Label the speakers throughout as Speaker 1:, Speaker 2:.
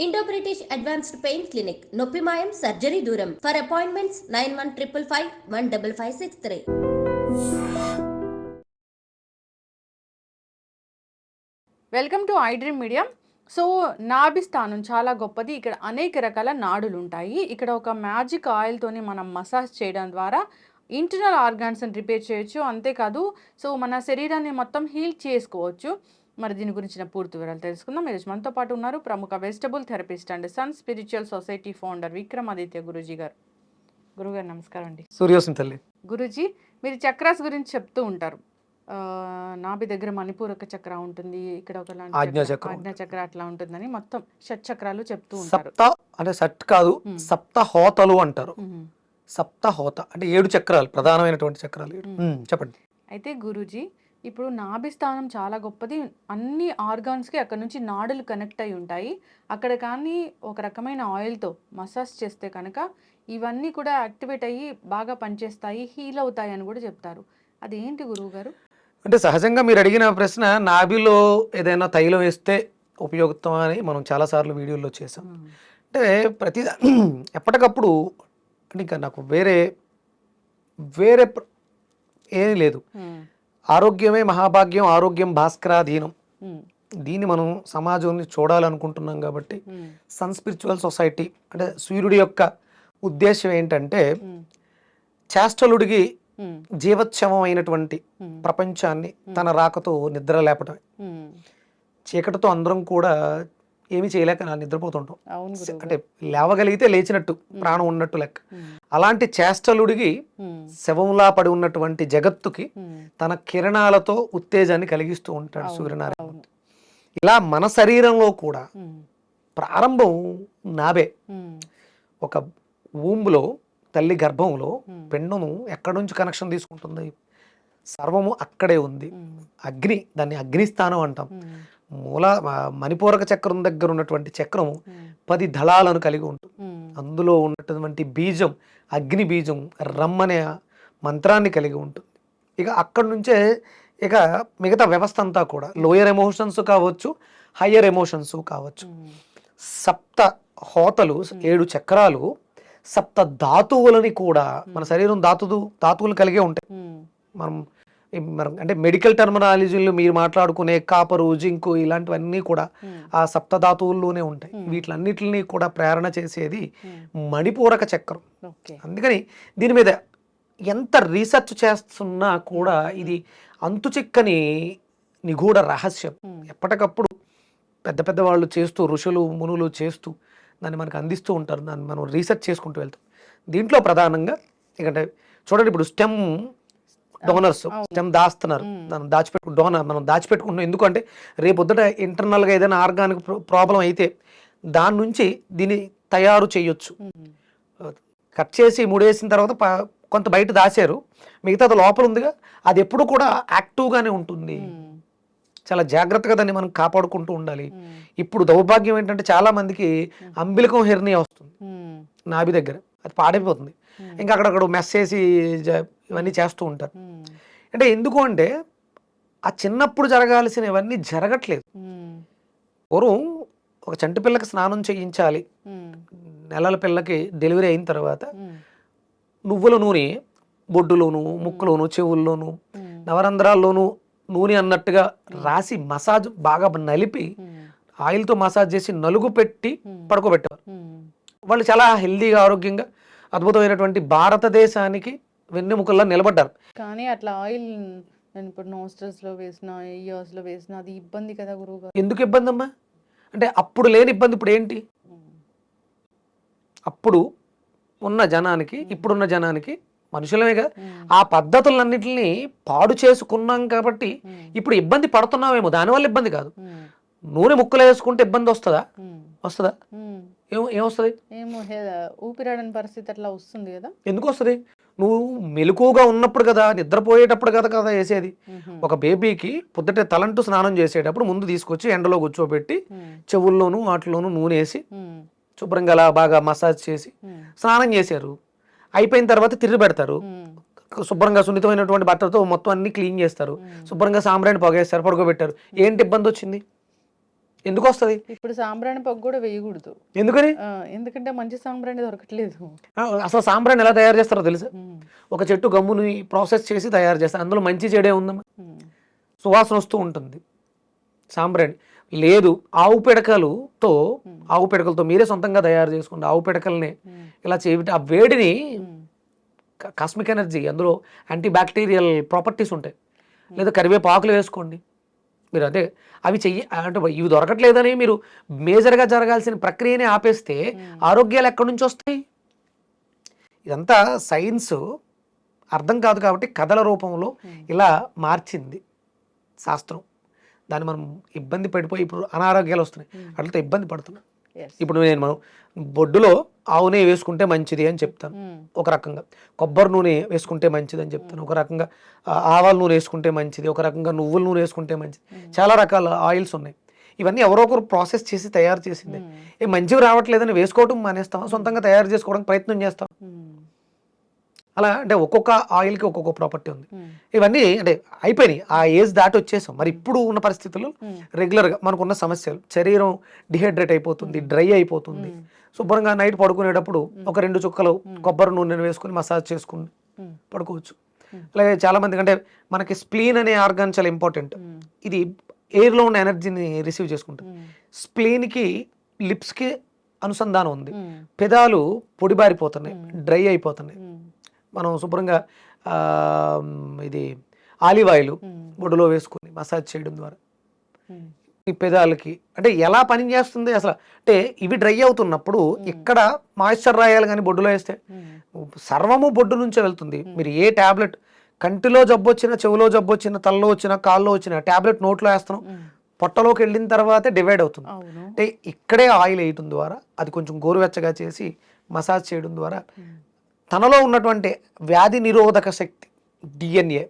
Speaker 1: Indo British advanced pain clinic నొప్పి మాయం surgery దూరం for appointments 9155515563.
Speaker 2: Welcome to I dream media. So నాభి స్థానం చాలా గొప్పది. ఇక్కడ అనేక రకాల నాడులు ఉంటాయి. ఇక్కడ ఒక మ్యాజిక్ ఆయిల్తోని మనం మసాజ్ చేయడం ద్వారా ఇంటర్నల్ ఆర్గాన్స్ని రిపేర్ చేయొచ్చు. అంతేకాదు సో మన శరీరాన్ని మొత్తం హీల్ చేసుకోవచ్చు. మరి దీని గురించిన పూర్తి వివరాలు తెలుసుకుందాం. ఈరోజు మనతో పాటు ఉన్నారు ప్రముఖ vegetable therapist and sun spiritual society founder Vikramaditya Guruji గారు. గురుగారు నమస్కారం అండి.
Speaker 3: సూర్యోసం తల్లి.
Speaker 2: గురూజీ, మీరు చక్రాస్ గురించి చెప్తూ ఉంటారు. నాభి దగ్గర మణిపూరక చక్ర ఉంటుంది, ఇక్కడ ఒక ఆజ్ఞా చక్ర అట్లా ఉంటుందని మొత్తం షట్ చక్రాలు చెప్తూ ఉంటారు.
Speaker 3: సప్త అంటే షట్ కాదు, సప్త హోతలు అంటారు. సప్త హోత అంటే 7 చక్రాలు, ప్రధానమైనటువంటి చక్రాలు. చెప్పండి.
Speaker 2: అయితే గురూజీ, ఇప్పుడు నాభి స్థానం చాలా గొప్పది. అన్ని ఆర్గాన్స్కి అక్కడ నుంచి నాడులు కనెక్ట్ అయి ఉంటాయి. అక్కడ కానీ ఒక రకమైన ఆయిల్తో మసాజ్ చేస్తే కనుక ఇవన్నీ కూడా యాక్టివేట్ అయ్యి బాగా పనిచేస్తాయి, హీల్ అవుతాయి అని కూడా చెప్తారు. అదేంటి గురువు గారు?
Speaker 3: అంటే సహజంగా మీరు అడిగిన ప్రశ్న, నాభిలో ఏదైనా తైలం వేస్తే ఉపయోగితం అని మనం చాలాసార్లు వీడియోలో చేసాం. అంటే ప్రతి ఎప్పటికప్పుడు అంటే ఇంకా నాకు వేరే ఏమీ లేదు. ఆరోగ్యమే మహాభాగ్యం, ఆరోగ్యం భాస్కరాధీనం. దీన్ని మనం సమాజంని చూడాలనుకుంటున్నాం కాబట్టి సన్ స్పిరిచువల్ సొసైటీ అంటే సూర్యుడి యొక్క ఉద్దేశం ఏంటంటే చేష్టలుడికి జీవోత్సవమైనటువంటి ప్రపంచాన్ని తన రాకతో నిద్ర లేపటమే. చీకటితో అందరం కూడా ఏమి చేయలేక నిద్రపోతుంటాం. అంటే లేవగలిగితే లేచినట్టు, ప్రాణం ఉన్నట్టు లెక్క. అలాంటి చేష్టలుడికి శవంలా పడి ఉన్నటువంటి జగత్తుకి తన కిరణాలతో ఉత్తేజాన్ని కలిగిస్తూ ఉంటాడు సూర్యనారాయణ. ఇలా మన శరీరంలో కూడా ప్రారంభం నాభే. ఒక ఊంబులో, తల్లి గర్భంలో పిండము ఎక్కడి నుంచి కనెక్షన్ తీసుకుంటుంది? సర్వము అక్కడే ఉంది. అగ్ని, దాన్ని అగ్నిస్థానం అంటాం. మూల మణిపూరక చక్రం దగ్గర ఉన్నటువంటి చక్రము 10 దళాలను కలిగి ఉంటుంది. అందులో ఉన్నటువంటి బీజం అగ్ని బీజం, రమ్మనే మంత్రాన్ని కలిగి ఉంటుంది. ఇక అక్కడి నుంచే ఇక మిగతా వ్యవస్థ అంతా కూడా లోయర్ ఎమోషన్స్ కావచ్చు, హయ్యర్ ఎమోషన్స్ కావచ్చు. సప్త హోతలు, 7 చక్రాలు సప్త ధాతువులని కూడా, మన శరీరం ధాతువులు కలిగే ఉంటాయి. మనం అంటే మెడికల్ టర్మినాలజీలో మీరు మాట్లాడుకునే కాపరు, జింకు ఇలాంటివన్నీ కూడా ఆ సప్త ధాతువుల్లోనే ఉంటాయి. వీటిలన్నిటిని కూడా ప్రేరణ చేసేది మణిపూరక చక్రం. అందుకని దీని మీద ఎంత రీసెర్చ్ చేస్తున్నా కూడా ఇది అంతుచిక్కని నిగూఢ రహస్యం. ఎప్పటికప్పుడు పెద్ద పెద్ద వాళ్ళు చేస్తూ, ఋషులు మునులు చేస్తూ దాన్ని మనకు అందిస్తూ ఉంటారు. దాన్ని మనం రీసెర్చ్ చేసుకుంటూ వెళ్తాం. దీంట్లో ప్రధానంగా ఎందుకంటే చూడండి, ఇప్పుడు స్టెమ్ డోనర్స్ స్టెమ్ దాస్తున్నారు, మనం మనం దాచిపెట్టుకుంటున్నాం. ఎందుకంటే రేపొద్దుట ఇంటర్నల్గా ఏదైనా ఆర్గానిక్ ప్రాబ్లం అయితే దాని నుంచి దీన్ని తయారు చేయొచ్చు. కట్ చేసి ముడేసిన తర్వాత కొంత బయట దాచారు, మిగతాది లోపల ఉందిగా, అది ఎప్పుడు కూడా యాక్టివ్గానే ఉంటుంది. చాలా జాగ్రత్తగా దాన్ని మనం కాపాడుకుంటూ ఉండాలి. ఇప్పుడు దౌర్భాగ్యం ఏంటంటే చాలా మందికి అంబిలికం హెర్నియా వస్తుంది నాభి దగ్గర, అది పాడైపోతుంది. ఇంకా అక్కడక్కడ మెస్ చేసి ఇవన్నీ చేస్తూ ఉంటారు. అంటే ఎందుకు అంటే ఆ చిన్నప్పుడు జరగాల్సినవన్నీ జరగట్లేదు. పూర్వం ఒక చంటి పిల్లకి స్నానం చేయించాలి, నెలల పిల్లకి డెలివరీ అయిన తర్వాత నువ్వుల నూనె బొడ్డులోను, ముక్కులోను, చెవుల్లోను, నవరంధ్రాల్లోనూ నూనె అన్నట్టుగా రాసి మసాజ్ బాగా నలిపి ఆయిల్తో మసాజ్ చేసి నలుగు పెట్టి పడుకోబెట్టేవారు. వాళ్ళు చాలా హెల్దీగా, ఆరోగ్యంగా, అద్భుతమైనటువంటి భారతదేశానికి వెన్నెముకల్లా నిలబడ్డారు.
Speaker 2: కానీ అట్లా ఆయిల్ ఇప్పుడు నోస్ట్రల్స్లో వేసిన, ఇయర్స్లో వేసిన అది ఇబ్బంది కదా గురువు గారు?
Speaker 3: ఎందుకు ఇబ్బంది అమ్మా? అంటే అప్పుడు లేని ఇబ్బంది ఇప్పుడు ఏంటి? అప్పుడు ఉన్న జనానికి ఇప్పుడున్న జనానికి మనుషులమేగా ఆ పద్ధతులన్నింటినీ పాడు చేసుకున్నాం కాబట్టి ఇప్పుడు ఇబ్బంది పడుతున్నామేమో. దానివల్ల ఇబ్బంది కాదు. నూనె ముక్కలు వేసుకుంటే ఇబ్బంది వస్తుందా? ఏమొస్తుంది?
Speaker 2: ఊపిరాడని పరిస్థితి అట్లా వస్తుంది కదా.
Speaker 3: ఎందుకు వస్తుంది? నువ్వు మెలకువగా ఉన్నప్పుడు కదా, నిద్రపోయేటప్పుడు కదా వేసేది. ఒక బేబీకి పొద్దుటే తలంటూ స్నానం చేసేటప్పుడు ముందు తీసుకొచ్చి ఎండలో కూర్చోబెట్టి చెవుల్లోనూ వాటిలోనూ నూనె వేసి శుభ్రంగా అలా బాగా మసాజ్ చేసి స్నానం చేశారు. అయిపోయిన తర్వాత తిరిగి పెడతారు. శుభ్రంగా సున్నితమైనటువంటి బట్టలతో మొత్తం అన్ని క్లీన్ చేస్తారు. శుభ్రంగా సాంబ్రాన్ని పొగేస్తారు, పడుకోబెట్టారు. ఏంటి ఇబ్బంది వచ్చింది? ఎందుకు వస్తుంది?
Speaker 2: ఇప్పుడు సాంబ్రాణి పొగ కూడా వేయకూడదు.
Speaker 3: ఎందుకని?
Speaker 2: ఎందుకంటే మంచి సాంబ్రాణి దొరకట్లేదు.
Speaker 3: అసలు సాంబ్రాణి ఎలా తయారు చేస్తారో తెలుసా? ఒక చెట్టు గమ్ముని ప్రాసెస్ చేసి తయారు చేస్తారు. అందులో మంచి చెడే ఉందమ్మా, సువాసన వస్తూ ఉంటుంది. సాంబ్రాణి లేదు. ఆవు పిడకలతో మీరే సొంతంగా తయారు చేసుకోండి. ఆవు పిడకల్ని ఇలా చేయబట్టి ఆ వేడిని, కాస్మిక్ ఎనర్జీ, అందులో యాంటీ బ్యాక్టీరియల్ ప్రాపర్టీస్ ఉంటాయి. లేదా కరివేపాకులు వేసుకోండి మీరు. అదే అవి అంటే ఇవి దొరకట్లేదని మీరు మేజర్గా జరగాల్సిన ప్రక్రియనే ఆపేస్తే ఆరోగ్యాలు ఎక్కడి నుంచి వస్తాయి? ఇదంతా సైన్స్ అర్థం కాదు కాబట్టి కథల రూపంలో ఇలా మార్చింది శాస్త్రం. దాన్ని మనం ఇబ్బంది పడిపోయి ఇప్పుడు అనారోగ్యాలు వస్తున్నాయి, అట్లతో ఇబ్బంది పడుతున్నాం. ఇప్పుడు మనం బొడ్డులో ఆవు నెయ్యి వేసుకుంటే మంచిది అని చెప్తాను ఒక రకంగా, కొబ్బరి నూనె వేసుకుంటే మంచిది అని చెప్తాను ఒక రకంగా, ఆవాల నూనె వేసుకుంటే మంచిది ఒక రకంగా, నువ్వుల నూనె వేసుకుంటే మంచిది. చాలా రకాల ఆయిల్స్ ఉన్నాయి. ఇవన్నీ ఎవరో ఒకరు ప్రాసెస్ చేసి తయారు చేసిందే. మంచివి రావట్లేదని వేసుకోవడం మానేస్తాం, సొంతంగా తయారు చేసుకోవడానికి ప్రయత్నం చేస్తాం. అలా అంటే ఒక్కొక్క ఆయిల్కి ఒక్కొక్క ప్రాపర్టీ ఉంది. ఇవన్నీ అంటే అయిపోయినాయి, ఆ ఏజ్ దాటి వచ్చేసాం. మరి ఇప్పుడు ఉన్న పరిస్థితుల్లో రెగ్యులర్గా మనకున్న సమస్యలు, శరీరం డిహైడ్రేట్ అయిపోతుంది, డ్రై అయిపోతుంది. శుభ్రంగా నైట్ పడుకునేటప్పుడు ఒక 2 చుక్కలు కొబ్బరి నూనెను వేసుకుని మసాజ్ చేసుకుని పడుకోవచ్చు. అలాగే చాలా మందికి అంటే మనకి స్ప్లీన్ అనే ఆర్గాన్ చాలా ఇంపార్టెంట్. ఇది ఎయిర్లో ఉన్న ఎనర్జీని రిసీవ్ చేసుకుంటుంది. స్ప్లీన్కి లిప్స్కి అనుసంధానం ఉంది. పెదాలు పొడిబారిపోతున్నాయి, డ్రై అయిపోతున్నాయి. మనం శుభ్రంగా ఇది ఆలివ్ ఆయిల్ బొడ్డులో వేసుకుని మసాజ్ చేయడం ద్వారా ఈ పెదాలకి అంటే ఎలా పని చేస్తుంది అసలు అంటే ఇవి డ్రై అవుతున్నప్పుడు ఇక్కడ మాయిశ్చర్ రాయాలి, కానీ బొడ్డులో వేస్తే సర్వము బొడ్డు నుంచే వెళ్తుంది. మీరు ఏ ట్యాబ్లెట్, కంటిలో జబ్బు వచ్చినా, చెవిలో జబ్బు వచ్చినా, తలలో వచ్చినా, కాల్లో వచ్చినా ట్యాబ్లెట్ నోట్లో వేస్తున్నాం, పొట్టలోకి వెళ్ళిన తర్వాతే డివైడ్ అవుతుంది. అంటే ఇక్కడే ఆయిల్ వేయటం ద్వారా అది కొంచెం గోరువెచ్చగా చేసి మసాజ్ చేయడం ద్వారా తనలో ఉన్నటువంటి వ్యాధి నిరోధక శక్తి, డిఎన్ఏ,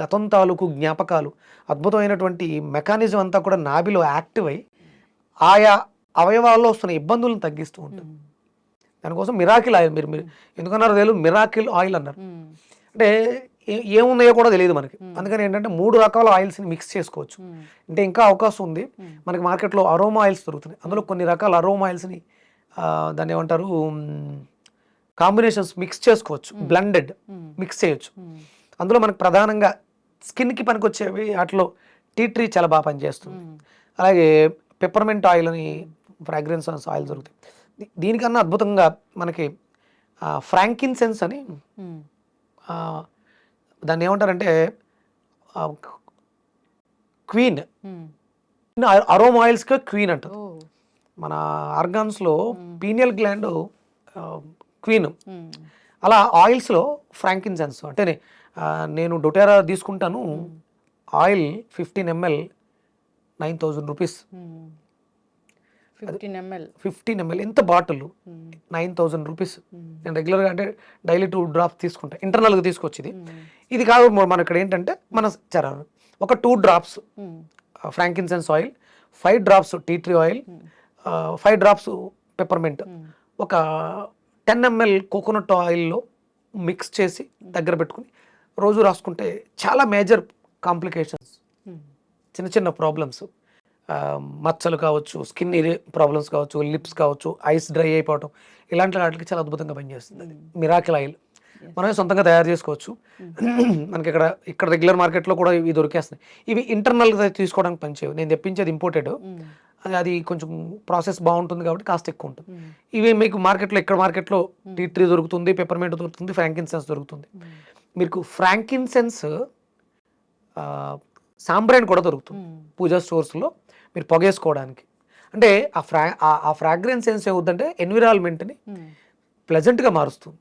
Speaker 3: గతం తాలూకు జ్ఞాపకాలు, అద్భుతమైనటువంటి మెకానిజం అంతా కూడా నాభిలో యాక్టివ్ అయ్యి ఆయా అవయవాల్లో వస్తున్న ఇబ్బందులను తగ్గిస్తూ ఉంటుంది. దానికోసం మిరాకిల్ ఆయిల్, మీరు ఎందుకన్నారో తెలియదు, మిరాకిల్ ఆయిల్ అన్నారు. అంటే ఏమున్నాయో కూడా తెలియదు మనకి. అందుకని ఏంటంటే 3 రకాల ఆయిల్స్ని మిక్స్ చేసుకోవచ్చు. అంటే ఇంకా అవకాశం ఉంది. మనకి మార్కెట్లో అరోమా ఆయిల్స్ దొరుకుతున్నాయి. అందులో కొన్ని రకాల అరోమా ఆయిల్స్ని దాన్ని ఏమంటారు, కాంబినేషన్స్ మిక్స్ చేసుకోవచ్చు, బ్లెండెడ్ మిక్స్ చేయొచ్చు. అందులో మనకు ప్రధానంగా స్కిన్కి పనికొచ్చేవి వాటిలో టీ ట్రీ చాలా బాగా పనిచేస్తుంది. అలాగే పెప్పర్మెంట్ ఆయిల్ అని ఫ్రాగ్రెన్స్ ఆయిల్ దొరుకుతాయి. దీనికన్నా అద్భుతంగా మనకి ఫ్రాంకిన్సెన్స్ అని, దాన్ని ఏమంటారంటే క్వీన్, అరోమా ఆయిల్స్కి క్వీన్ అంటారు. మన ఆర్గాన్స్లో పీనియల్ గ్లాండ్ క్వీన్. అలా ఆయిల్స్లో ఫ్రాంకిన్సెన్స్ అంటే నేను డొటెరా తీసుకుంటాను, ఆయిల్ 15 ml 9,000 రూపీస్. 15 ml ఎంత బాటిల్, 9,000 రూపీస్. నేను రెగ్యులర్గా అంటే డైలీ 2 drops తీసుకుంటా, ఇంటర్నల్గా తీసుకొచ్చింది. ఇది కాదు మనం ఇక్కడ ఏంటంటే మన ఒక 2 drops frankincense oil, 5 drops tea tree oil, 5 drops peppermint, ఒక 10 ml కోకోనట్ ఆయిల్లో మిక్స్ చేసి దగ్గర పెట్టుకుని రోజు రాసుకుంటే చాలా మేజర్ కాంప్లికేషన్స్, చిన్న చిన్న ప్రాబ్లమ్స్, మచ్చలు కావచ్చు, స్కిన్ ప్రాబ్లమ్స్ కావచ్చు, లిప్స్ కావచ్చు, ఐస్ డ్రై అయిపోవటం, ఇలాంటి వాటికి చాలా అద్భుతంగా పనిచేస్తుంది. మిరాకిల్ ఆయిల్ మనమే సొంతంగా తయారు చేసుకోవచ్చు. మనకి ఇక్కడ రెగ్యులర్ మార్కెట్లో కూడా ఇవి దొరికేస్తున్నాయి. ఇవి ఇంటర్నల్గా తీసుకోవడానికి పనిచేయవు. నేను తెప్పించేది ఇంపోర్టెడ్, అది కొంచెం ప్రాసెస్ బాగుంటుంది కాబట్టి కాస్ట్ ఎక్కువ ఉంటుంది. ఇవి మీకు మార్కెట్లో, ఇక్కడ మార్కెట్లో టీ ట్రీ దొరుకుతుంది, పెప్పర్మెంట్ దొరుకుతుంది, ఫ్రాంకిన్సెన్స్ దొరుకుతుంది. మీకు ఫ్రాంకిన్సెన్స్ సాంబ్రాణి కూడా దొరుకుతుంది పూజా స్టోర్స్లో మీరు పొగేసుకోవడానికి. అంటే ఆ ఫ్రాగ్రెన్స్ సెన్స్ ఏమవుతుందంటే ఎన్విరాన్మెంట్ని ప్లెజెంట్గా మారుస్తుంది.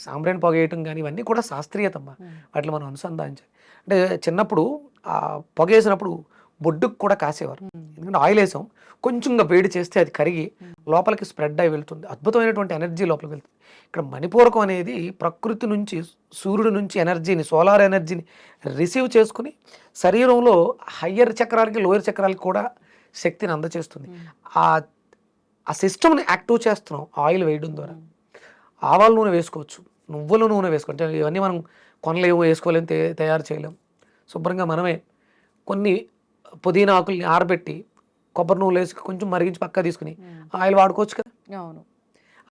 Speaker 3: సాంబ్రాణి పొగేయటం కానీ ఇవన్నీ కూడా శాస్త్రీయతమ్మా, వాటిలో మనం అనుసంధానించాలి. అంటే చిన్నప్పుడు ఆ పొగేసినప్పుడు బొడ్డుకు కూడా కాసేవారు, ఎందుకంటే ఆయిల్ వేసాం, కొంచెంగా వేడి చేస్తే అది కరిగి లోపలికి స్ప్రెడ్ అయి వెళ్తుంది, అద్భుతమైనటువంటి ఎనర్జీ లోపలికి వెళ్తుంది. ఇక్కడ మణిపూరకం అనేది ప్రకృతి నుంచి, సూర్యుడి నుంచి ఎనర్జీని, సోలార్ ఎనర్జీని రిసీవ్ చేసుకుని శరీరంలో హయ్యర్ చక్రాలకి, లోయర్ చక్రాలకి కూడా శక్తిని అందచేస్తుంది. ఆ సిస్టమ్ని యాక్టివ్ చేస్తున్నాం ఆయిల్ వేయడం ద్వారా. ఆవాల నూనె వేసుకోవచ్చు, నువ్వుల నూనె వేసుకోవచ్చు. ఇవన్నీ మనం కొనలేము, వేసుకోలేము, తయారు చేయలేము. శుభ్రంగా మనమే కొన్ని పుదీనా ఆకుల్ని ఆరబెట్టి కొబ్బరి నూనె వేసి కొంచెం మరిగించి పక్కా తీసుకుని ఆయిల్ వాడుకోవచ్చు కదా.
Speaker 2: అవును.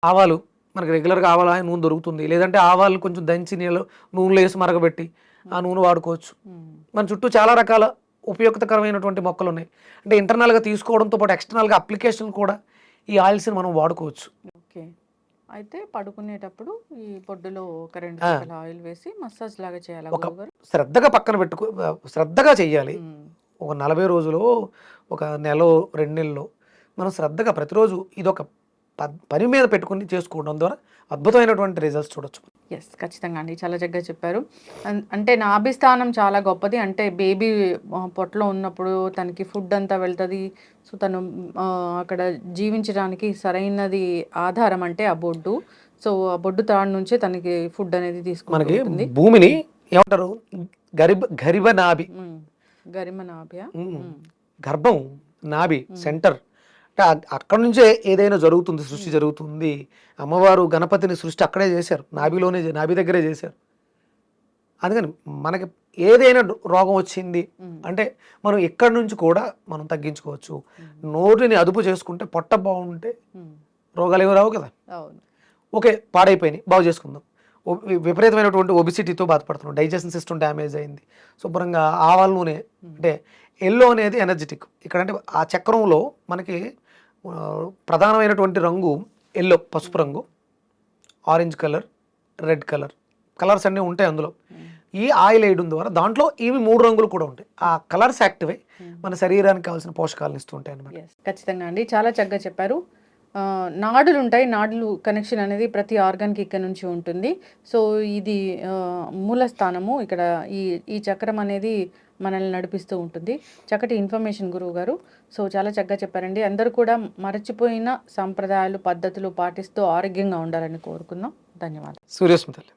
Speaker 3: ఆవాలు మనకి రెగ్యులర్గా ఆవాల నూనె దొరుకుతుంది, లేదంటే ఆవాలు కొంచెం దంచి నూనెలో వేసి మరగబెట్టి ఆ నూనె వాడుకోవచ్చు. మన చుట్టూ చాలా రకాల ఉపయుక్తకరమైనటువంటి మొక్కలు ఉన్నాయి. అంటే ఇంటర్నల్గా తీసుకోవడంతో పాటు ఎక్స్టర్నల్గా అప్లికేషన్ కూడా ఈ ఆయిల్స్ని మనం వాడుకోవచ్చు.
Speaker 2: ఓకే. అయితే పడుకునేటప్పుడు ఈ పొడ్డులో ఒక 2 చుక్కల ఆయిల్ వేసి మసాజ్ లాగా చేయాలా
Speaker 3: ఒక
Speaker 2: గురువుగారు?
Speaker 3: శ్రద్ధగా పక్కన శ్రద్ధగా చెయ్యాలి. ఒక 40 రోజులు, ఒక నెల, 2 నెలలు మనం శ్రద్ధగా ప్రతిరోజు ఇదొక పని మీద పెట్టుకుని చేసుకోవడం ద్వారా అద్భుతమైనటువంటి రిజల్ట్స్ చూడొచ్చు.
Speaker 2: ఎస్, ఖచ్చితంగా అండి, చాలా చక్కగా చెప్పారు. అంటే నాభిస్థానం చాలా గొప్పది. అంటే బేబీ పొట్టలో ఉన్నప్పుడు తనకి ఫుడ్ అంతా వెళ్తుంది. సో తను అక్కడ జీవించడానికి సరైనది ఆధారం అంటే ఆ బొడ్డు. సో ఆ బొడ్డు తాడు నుంచే తనకి ఫుడ్ అనేది
Speaker 3: మనకి
Speaker 2: తీసుకుంటుంది.
Speaker 3: భూమిని ఏమంటారు, గరిబ నాభి,
Speaker 2: గరిమ నాభ్య.
Speaker 3: గర్భం నాభి సెంటర్. అంటే అక్కడ నుంచే ఏదైనా జరుగుతుంది, సృష్టి జరుగుతుంది. అమ్మవారు గణపతిని సృష్టి అక్కడే చేశారు, నాభి దగ్గరే చేశారు. అందుకని మనకి ఏదైనా రోగం వచ్చింది అంటే మనం ఎక్కడి నుంచి కూడా మనం తగ్గించుకోవచ్చు. నోటిని అదుపు చేసుకుంటే, పొట్ట బాగుంటే రోగాలు ఏమి రావు కదా. ఓకే, పాడైపోయినాయి, బాగు చేసుకుందాం. విపరీతమైనటువంటి ఒబిసిటీతో బాధపడుతున్నాం, డైజెషన్ సిస్టమ్ డ్యామేజ్ అయింది, శుభ్రంగా ఆవాల నూనె. అంటే ఎల్లో అనేది ఎనర్జెటిక్. ఇక్కడ అంటే ఆ చక్రంలో మనకి ప్రధానమైనటువంటి రంగు ఎల్లో, పసుపు రంగు, ఆరెంజ్ కలర్, రెడ్ కలర్స్ అన్నీ ఉంటాయి అందులో. ఈ ఆయిల్ వేయడం ద్వారా దాంట్లో ఇవి 3 రంగులు కూడా ఉంటాయి. ఆ కలర్స్ యాక్టివ్ అయ్యి మన శరీరానికి కావాల్సిన పోషకాలను ఇస్తూ ఉంటాయి అన్నమాట.
Speaker 2: ఖచ్చితంగా అండి, చాలా చక్కగా చెప్పారు. నాడులు ఉంటాయి, నాడులు కనెక్షన్ అనేది ప్రతి ఆర్గాన్కి ఇక్కడ నుంచి ఉంటుంది. సో ఇది మూల స్థానము. ఇక్కడ ఈ చక్రం అనేది మనల్ని నడిపిస్తూ ఉంటుంది. చక్కటి ఇన్ఫర్మేషన్ గురువు గారు. సో చాలా చక్కగా చెప్పారండి. అందరూ కూడా మరచిపోయిన సంప్రదాయాలు, పద్ధతులు పాటిస్తూ ఆరోగ్యంగా ఉండాలని కోరుకుందాం. ధన్యవాదాలు.
Speaker 3: సూర్యస్మితల్లి.